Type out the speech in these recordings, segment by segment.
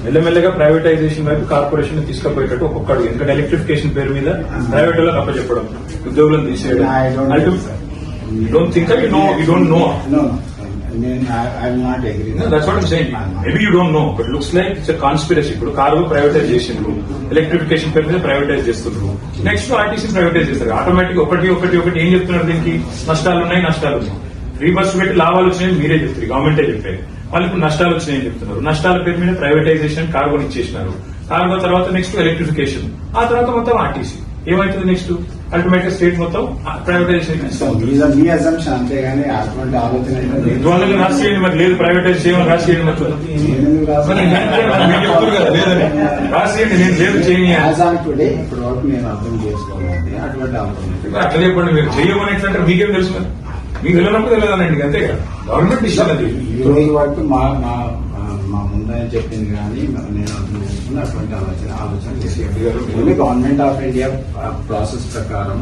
మెల్లమెల్లగా ప్రైవేటైజేషన్ వైపు కార్పొరేషన్ తీసుకుపోయేటట్టు ఒక్కొక్కడు, ఎందుకంటే ఎలక్ట్రిఫికేషన్ పేరు మీద ప్రైవేట్ వాళ్ళకి అప్పచెప్పడం, ఉద్యోగులను తీసేయడం. Don't think you don't know. I will not agree. No, that's what I'm saying. Maybe you don't know, but looks like it's a conspiracy. ఇప్పుడు కార్గో ప్రైవేటైజ్ చేసిండ్రు, ఎలక్ట్రిఫికేషన్ పేరు మీద ప్రైవేటైజ్ చేస్తున్నారు, నెక్స్ట్ ఆర్టీసీ ప్రైవేటైజ్ చేస్తారు. Automatic ఒకటి ఏం చెప్తున్నారు, దీనికి నష్టాలు ఉన్నాయి. ఫ్రీ బస్సు పెట్టి లాభాలు వచ్చినాయని మీరే చెప్తారు, గవర్నమెంటే చెప్పారు. వాళ్ళు ఇప్పుడు నష్టాలు వచ్చినాయని చెప్తున్నారు. నష్టాల పేరు మీద ప్రైవేటైజేషన్ కార్గోని ఇచ్చేసినారు. కార్గో తర్వాత నెక్స్ట్ ఎలక్ట్రిఫికేషన్, ఆ తర్వాత మొత్తం ఆర్టీసీ. ఏమైతుంది నెక్స్ట్? అల్టిమేట్ గా స్టేట్ మొత్తం ప్రైవేటైజేషన్ అంతేగాని అటువంటి ఆలోచన రాసియండి. మరి లేదు ప్రైవేటైజ్ చేయమని రాసియండి. రాసియండి, నేను లేదు చేయండి. ఇప్పుడు వరకు నేను అర్థం చేసుకోవాలి అటువంటి ఆలోచన అట్లా చెప్పండి. మీరు చేయమని ఎట్లంటారు? మీకేం తెలుసు? మరి మీకు తెలియనప్పుడు తెలియదానండి, అంతే కదా. గవర్నమెంట్ డిసిషన్ అది. ఈ రోజు వరకు మా ముందని చెప్పింది కానీ నేను అర్థం చేసుకుని అటువంటి ఆలోచన చేసి గవర్నమెంట్ ఆఫ్ ఇండియా ప్రాసెస్ ప్రకారం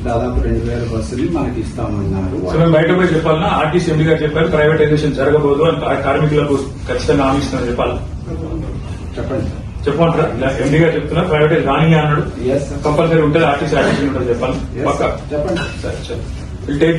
దాదాపు 2000 బస్సులు మనకి ఇస్తామన్నారు. బయట పోయి చెప్పాలన్నా, ఆర్టీసీ ఎండీ గారు చెప్పారు ప్రైవేటైజేషన్ జరగబోదు అని, కార్మికులకు ఖచ్చితంగా హామీ ఇస్తామని చెప్పాలి. చెప్పండి, చెప్పమంటారా? ఎండీ గారు చెప్తున్నారు ప్రైవేటైజ్ రాని అన్నాడు. కంపల్సరీ ఉంటుంది, ఆర్టీసీ ఉంటుంది చెప్పాలి. పక్క చెప్పండి. సరే.